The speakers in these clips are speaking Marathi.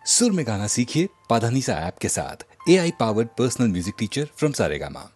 सुर में गाना सीखिए पाधानीसा ऐप के साथ। AI powered personal music teacher from Saregama.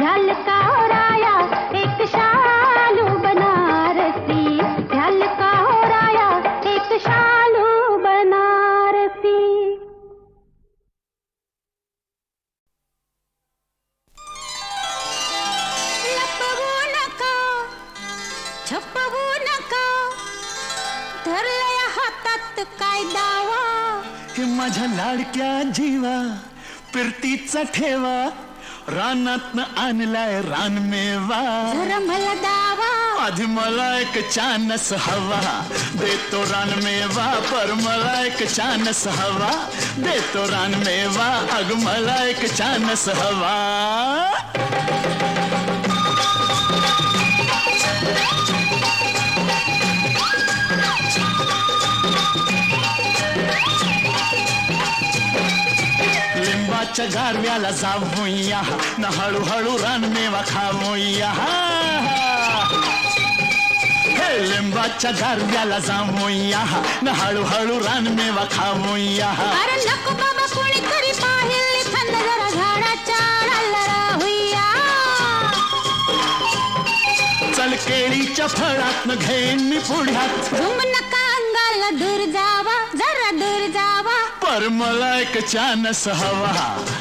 ढाल का राया एक शालू बनारसी, ढाल का राया एक शालू बनारसी। लपवू नका, छपवू नका, धरलंय हातात काय दावा, हे माझ्या लाडक्या जीवा फिरतीचा ठेवा, रानातनं आणलाय रानमेवा, जरा मला दावा, आधी मला एक चानस हवा, देतो रानमेवा, पर मला एक चानस हवा, देतो रानमेवा, अग मला एक चानस हवा। लिंबाच्या गारव्याला जाऊया, न हळूहळू रानमेवा खाऊया, हे लिंबाच्या गारव्याला जाऊया, न हळूहळू रानमेवा खाऊया। अरे नको बाबा कोणीतरी पाहिल थंड, जरा झाडाच्या आडाला राहूया, चल केळीच्या फळातनं घेईन मी पुढ्यात, झुम नका अंगाला दूर जावा, जरा दूर जावा, पर मला एक चानस हवा,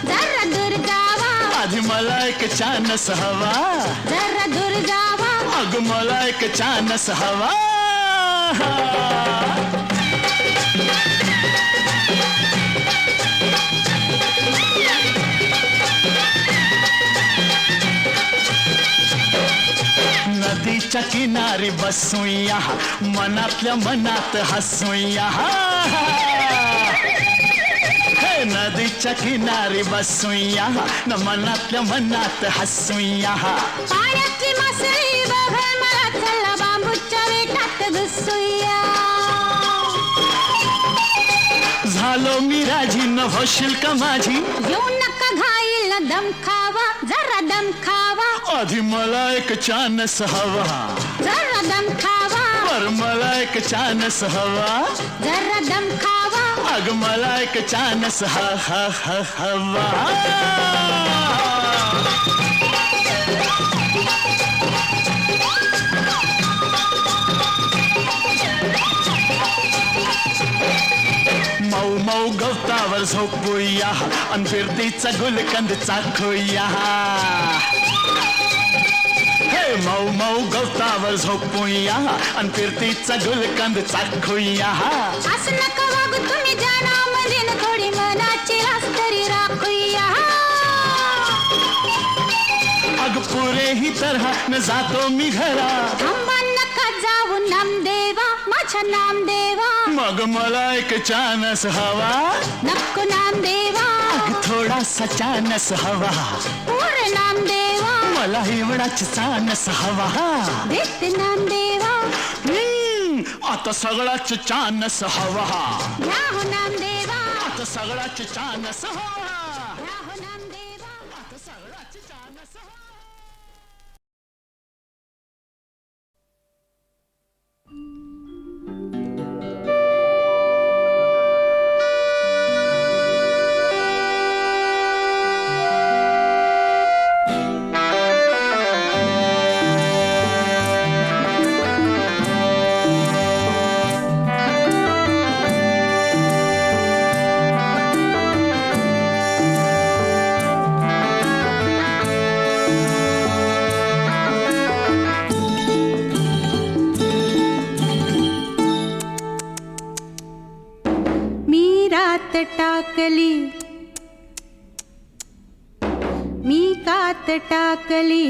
जरा दूर जावा, आधी मला एक चानस हवा, जरा दूर जावा, अग मला एक चानस हवा। नदीच्या किनारी बसूया, मनातल्या मनात हसूया, हे नदीच्या किनारी बसूया, न मनातल्या मनात हसूया, पाण्यातली मासळी बघल मला, चला बांबूच्या वेटात घुसूया, झालो मी राजी, न होशील का माझी, येऊ नका घाईला दम खावा, जरा दम खावा, आधी मला एक चानस हवा, जरा दम खावा, पर मला एक चानस हवा, जरा दम खावा, अग मला एक चानस हवा। मऊ मऊ गवतावर झोपूया, अन फिरतीचा गुलकंद चाखूया, हे मऊ मऊ गवतावर झोपूया, अन फिरतीचा गुलकंद चाखूया, असं नका वागू तुम्ही जानामध्ये, न थोडी मनाची आस तरी राखूया, अग पुरे ही तरह न जातो मी घरा, थांबा नका जाऊ नामदेवा, माझ्या नामदेवा, मग मला एक चानस हवा, नको नामदेवा, अग थोडासा चानस हवा, पूर्ण नामदेवा, मला एवढाच चानस हवा, देते नामदेवा, आता सगळाच चानस हवा, घ्या हो नामदेवा, आता सगळाच चानस हवा, घ्या हो नामदेवा, आता सगळाच चानस हवा। टाकली मी कात टाकली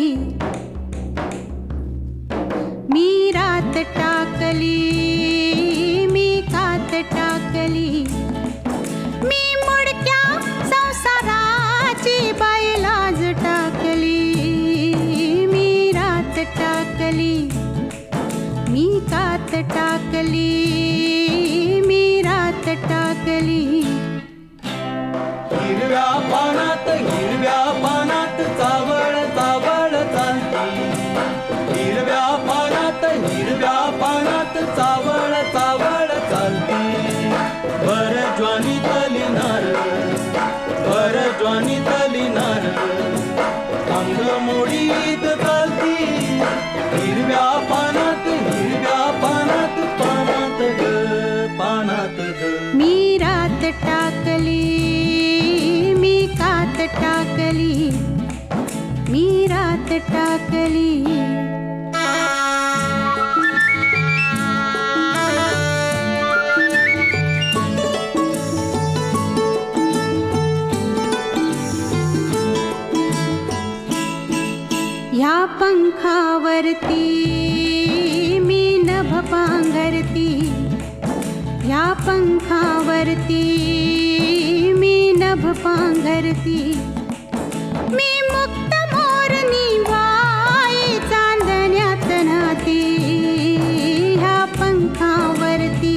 मी रात टाकली मी कात टाकली मी मुडक्या संसाराची बाईलाज टाकली मी रात टाकली मी कात टाकली मी रात टाकली हिरव्या पानात चावळ चावळ चालती हिरव्या पानात चावळ चावळ चालती भर ज्वानी तली नार अंग मोडी टाकली ह्या पंखावरती मी नभ पांघरती ह्या पंखावरती मी नभ पांघरती मी मुक्त मोरनी वाई चांदण्यात नाती ह्या पंखावरती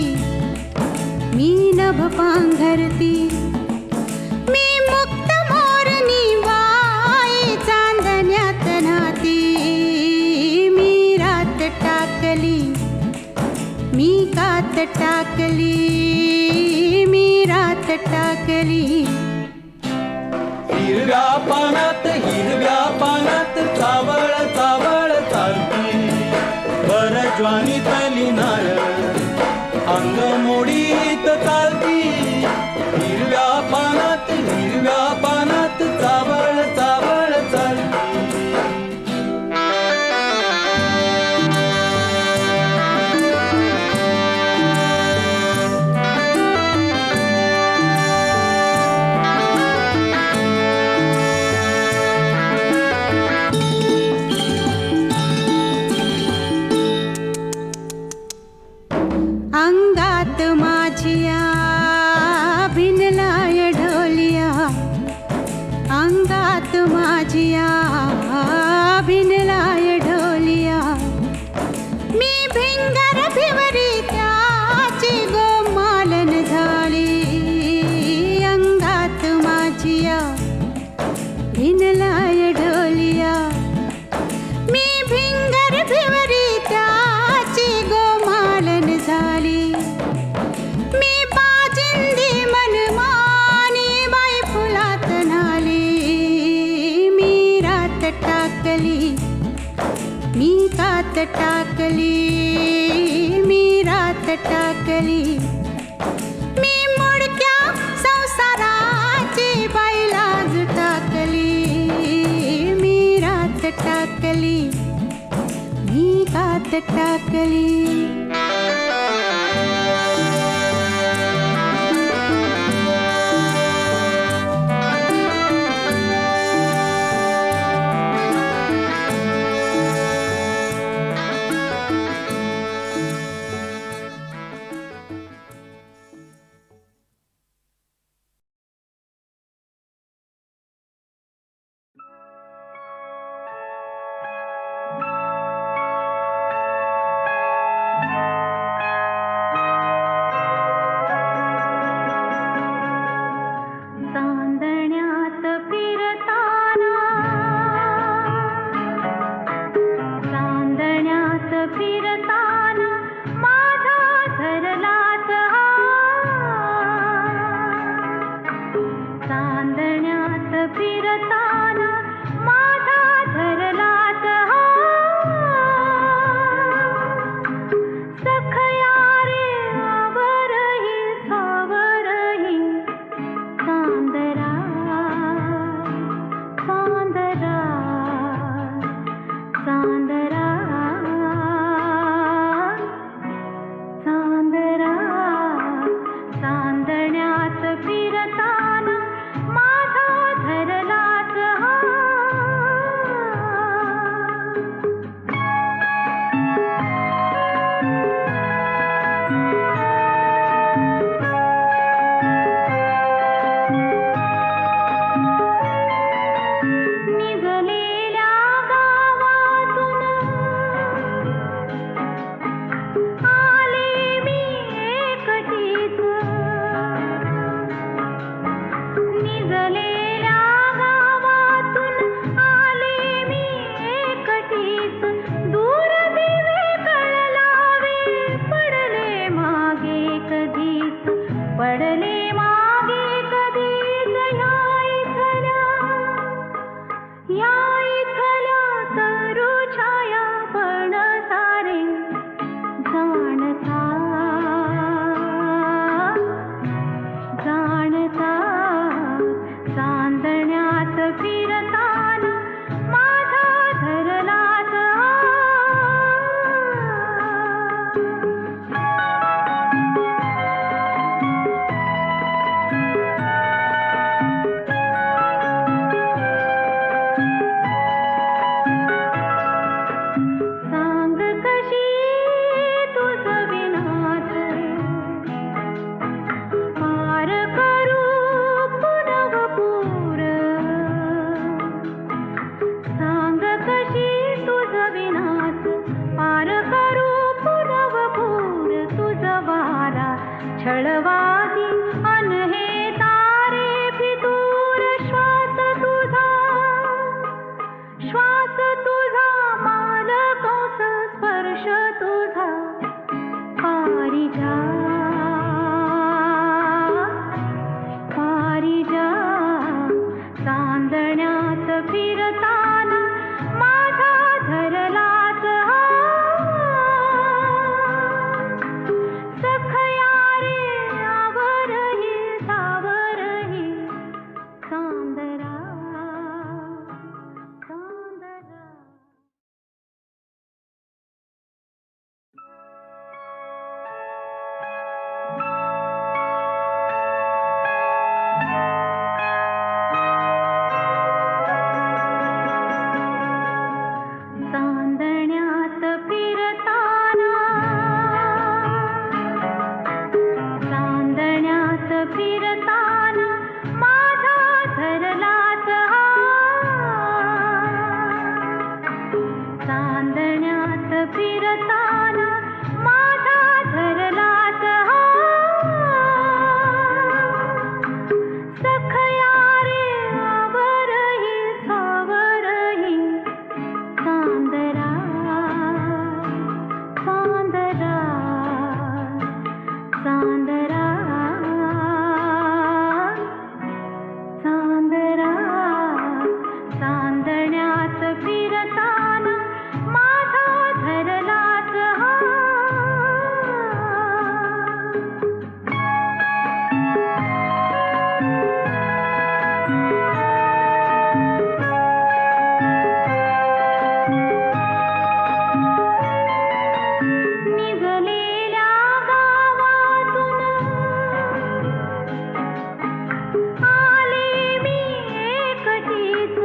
मी नभ पांघरती मी मुक्त मोरनी वाई चांदण्यात नाती मी रात टाकली मी कात टाकली मी रात टाकली हिरव्या पानात चावळ चावळ चालती वर ज्वानी तली नार अंग मोडीत चालती हिरव्या पानात चावळ चावळ चालती अंगात माझिया भिनलाय ढोलिया अंगात माझिया भिनलाय ढोलिया मी भिंगर भिवरी त्याची गोमालन झाली अंगात माझिया भिनलाय ढोलिया मी भिंगर भिवरी त्याची गोमालन झाली मी बाजिंदी मनमानी बाई फुलात नाली मी रात टाकली मी कात टाकली मी रात टाकली मी मुडक्या संसाराची बाई लाज टाकली मी रात टाकली मी कात टाकली चांदण्यात फिरताना माझा धरलास हात. सखया रे आवरही सावरही चांदरा चांदरा. चांदण्यात फिरताना चांदण्यात फिरताना माझा धरलास हात. चांदण्यात फिरताना माझा धरलास हात. सखया रे आवरही सावरही चांदरा चांदरा चांदरा चांदरा. चांदण्यात फिरताना माझा धरलास निजलेल्या गावातून आले मी एकटीच.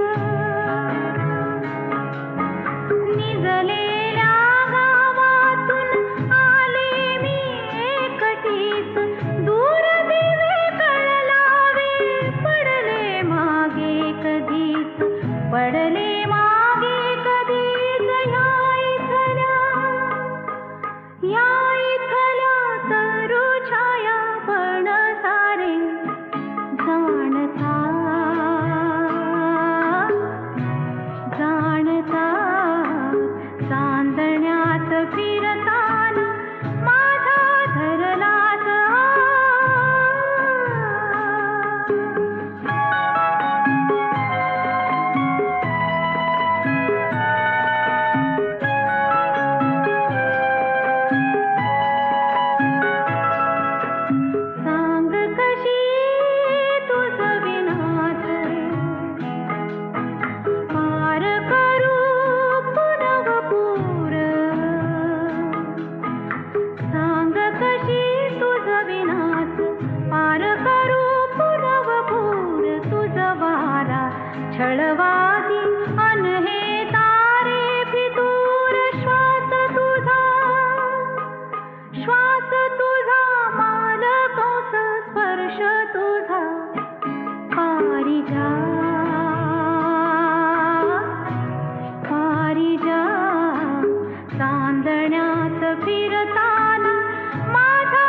निजलेल्या गावातून आले मी एकटीच. दूर दिवे कळलावे पडले मागे कधीच पडले मागे कधीच. या इथल्या तरू छाया पण सारे जाणता जाणता. चांदण्यात फिरताना माझा धरलास सांग कशी तुझ विनाच पार करू पुनवपूर. सांग कशी तुझ विनाच पार करू पुनवपूर. तुझ वारा छळवादी अन हे तारे फितूर. श्वास तुझा मालकोस स्पर्श तुझा पारिजात पारिजात. चांदण्यात फिरताना माझा